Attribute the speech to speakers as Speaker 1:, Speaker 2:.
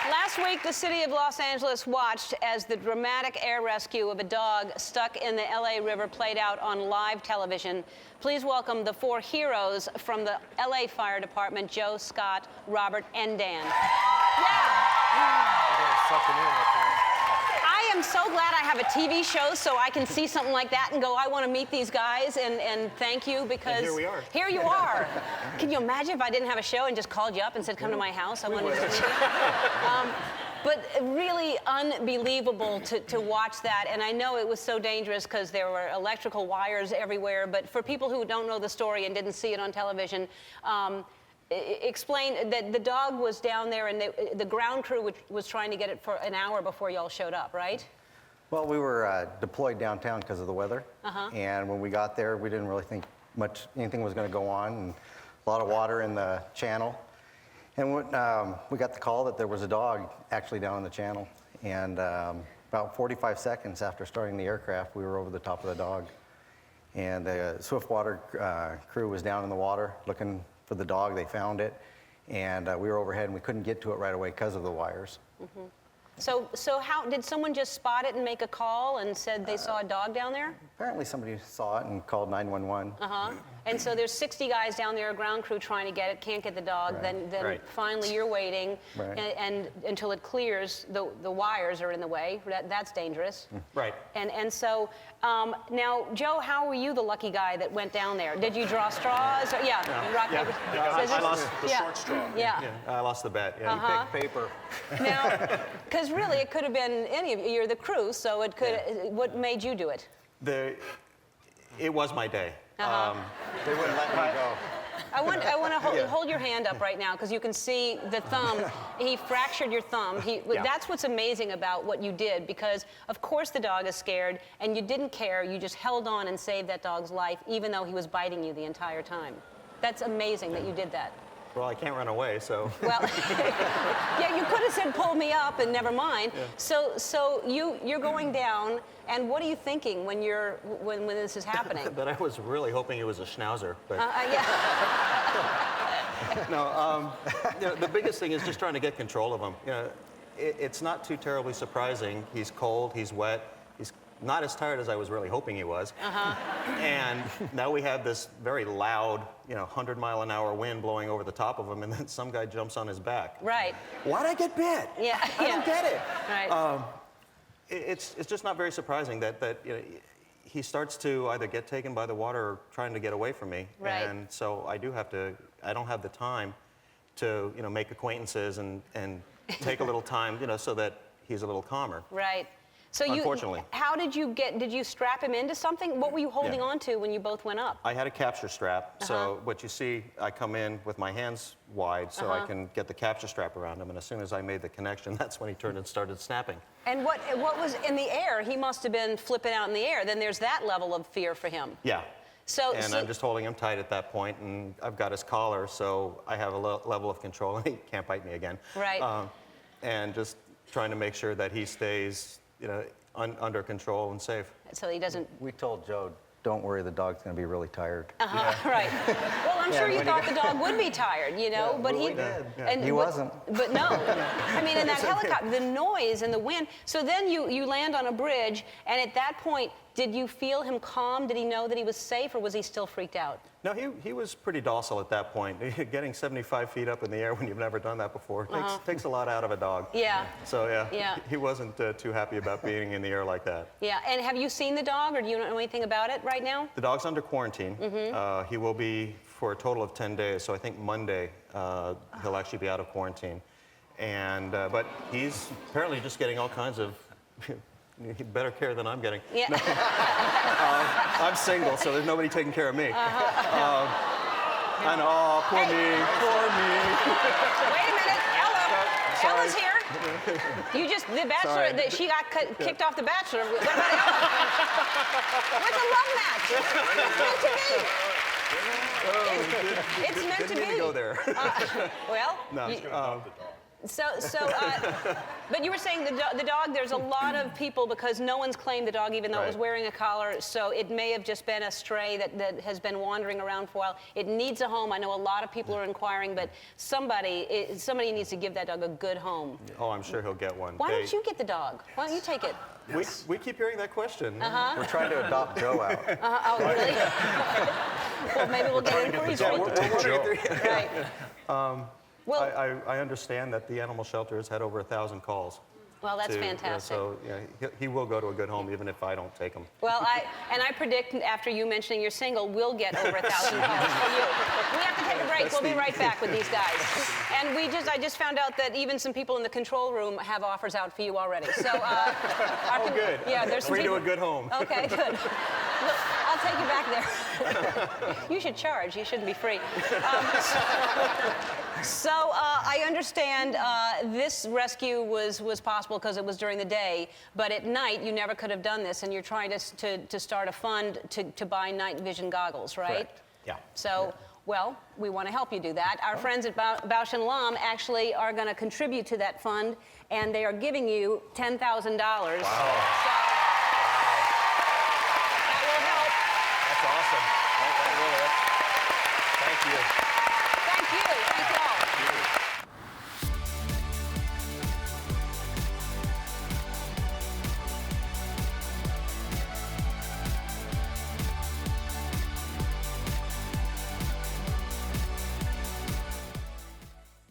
Speaker 1: Last week, the city of Los Angeles watched as the dramatic air rescue of a dog stuck in the LA River played out on live television. Please welcome the 4 heroes from the LA Fire Department: Joe, Scott, Robert, and Dan. I am so glad I have a TV show so I can see something like that and go, I want to meet these guys, and thank you, because
Speaker 2: and here we are.
Speaker 1: Here you are. Can you imagine if I didn't have a show and just called you up and said, come to my house? I wanted to meet you. But really unbelievable to watch that. And I know it was so dangerous because there were electrical wires everywhere. But for people who don't know the story and didn't see it on television, explain that the dog was down there and the ground crew was trying to get it for an hour before y'all showed up, right?
Speaker 3: Well, we were deployed downtown because of the weather. And when we got there, we didn't really think anything was going to go on. And a lot of water in the channel. And when, we got the call that there was a dog actually down in the channel. And about 45 seconds after starting the aircraft, we were over the top of the dog. And the Swiftwater crew was down in the water looking for the dog. They found it. And we were overhead, and we couldn't get to it right away because of the wires.
Speaker 1: So how did someone just spot it and make a call and said they saw a dog down there?
Speaker 3: Apparently somebody saw it and called 911.
Speaker 1: And so there's 60 guys down there, ground crew trying to get it, can't get the dog.
Speaker 3: Right.
Speaker 1: Then finally you're waiting,
Speaker 3: Right.
Speaker 1: and until it clears, the wires are in the way. That's dangerous.
Speaker 2: Right.
Speaker 1: And so now, Joe, how were you the lucky guy that went down there? Did you draw straws? Or, rock, paper, scissors?
Speaker 2: I lost the short straw.
Speaker 1: Yeah.
Speaker 2: I lost the bet. Yeah.
Speaker 3: You picked paper.
Speaker 1: Now, because really it could have been any of you. You're the crew, so it could. What made you do it?
Speaker 2: It was my day.
Speaker 3: They wouldn't let me go.
Speaker 1: I want to hold your hand up right now because you can see the thumb. He fractured your thumb. That's what's amazing about what you did, because of course the dog is scared and you didn't care. You just held on and saved that dog's life even though he was biting you the entire time. That's amazing that you did that.
Speaker 2: Well, I can't run away, so.
Speaker 1: Well, yeah, you could have said pull me up and never mind. Yeah. So you're going down, and what are you thinking when this is happening?
Speaker 2: That I was really hoping it was a schnauzer. But
Speaker 1: yeah.
Speaker 2: No, the biggest thing is just trying to get control of him. It's not too terribly surprising. He's cold, he's wet, he's not as tired as I was really hoping he was. And now we have this very loud, 100-mile-an-hour wind blowing over the top of him, and then some guy jumps on his back.
Speaker 1: Right.
Speaker 2: Why'd I get bit?
Speaker 1: Yeah.
Speaker 2: I don't get it.
Speaker 1: Right.
Speaker 2: It's just not very surprising that he starts to either get taken by the water or trying to get away from me.
Speaker 1: Right.
Speaker 2: And so I don't have the time to make acquaintances and take a little time so that he's a little calmer.
Speaker 1: Right. So
Speaker 2: unfortunately.
Speaker 1: How did you strap him into something? What were you holding on to when you both went up?
Speaker 2: I had a capture strap. So what you see, I come in with my hands wide so I can get the capture strap around him. And as soon as I made the connection, that's when he turned and started snapping.
Speaker 1: And what was in the air? He must have been flipping out in the air. Then there's that level of fear for him.
Speaker 2: Yeah.
Speaker 1: And
Speaker 2: I'm just holding him tight at that point, and I've got his collar, so I have a level of control, and he can't bite me again.
Speaker 1: Right.
Speaker 2: And just trying to make sure that he stays under control and safe.
Speaker 1: So he doesn't.
Speaker 3: We told Joe, don't worry, the dog's going to be really tired.
Speaker 1: Right. Well, I'm sure you thought the dog would be tired, but he
Speaker 3: did.
Speaker 1: And
Speaker 3: he wasn't.
Speaker 1: But no. I mean, in that helicopter, the noise and the wind. So then you land on a bridge, and at that point, did you feel him calm? Did he know that he was safe, or was he still freaked out?
Speaker 2: No, he was pretty docile at that point. Getting 75 feet up in the air when you've never done that before takes a lot out of a dog.
Speaker 1: Yeah.
Speaker 2: So he wasn't too happy about being in the air like that.
Speaker 1: Yeah, and have you seen the dog, or do you know anything about it right now?
Speaker 2: The dog's under quarantine. He will be for a total of 10 days, so I think Monday he'll actually be out of quarantine. And but he's apparently just getting all kinds of better care than I'm getting.
Speaker 1: Yeah.
Speaker 2: No. I'm single, so there's nobody taking care of me. I know, poor me.
Speaker 1: Wait a minute, Ella.
Speaker 2: Sorry.
Speaker 1: Ella's here. You just, the Bachelor, she got kicked off The Bachelor. What about Ella? What's a love match? It's meant to be.
Speaker 2: It's meant to be.
Speaker 1: It's meant to be.
Speaker 2: Didn't go there.
Speaker 1: Well,
Speaker 2: no.
Speaker 1: But you were saying the dog, there's a lot of people, because no one's claimed the dog, even though it was
Speaker 2: Right.
Speaker 1: wearing a collar, so it may have just been a stray that has been wandering around for a while. It needs a home. I know a lot of people are inquiring, but somebody needs to give that dog a good home.
Speaker 2: Oh, I'm sure he'll get one.
Speaker 1: Why don't you get the dog? Why don't you take it?
Speaker 2: We keep hearing that question.
Speaker 3: We're trying to adopt Joe out.
Speaker 1: Oh, really? Well, maybe we'll get inquiries.
Speaker 2: Yeah, we're wondering if there-
Speaker 1: Right. Well,
Speaker 2: I understand that the animal shelter has had over 1,000 calls.
Speaker 1: well, that's
Speaker 2: to,
Speaker 1: fantastic.
Speaker 2: so he will go to a good home even if I don't take him.
Speaker 1: Well, I predict after you mentioning you're single, we'll get over 1,000 calls for you. We have to take a break. We'll be right back with these guys. And I just found out that even some people in the control room have offers out for you already. So,
Speaker 2: Good.
Speaker 1: Yeah, there's some
Speaker 2: Free
Speaker 1: people.
Speaker 2: to a good home.
Speaker 1: Okay, good. Look, I'll take you back there. You should charge. You shouldn't be free. So I understand this rescue was possible because it was during the day, but at night you never could have done this, and you're trying to start a fund to buy night vision goggles, right?
Speaker 2: Correct. Yeah.
Speaker 1: So, well, we want to help you do that. Our friends at Bausch & Lomb actually are going to contribute to that fund, and they are giving you $10,000. Wow. So, that will help.
Speaker 2: That's awesome. Thank you.
Speaker 1: Thank you. Thank you all.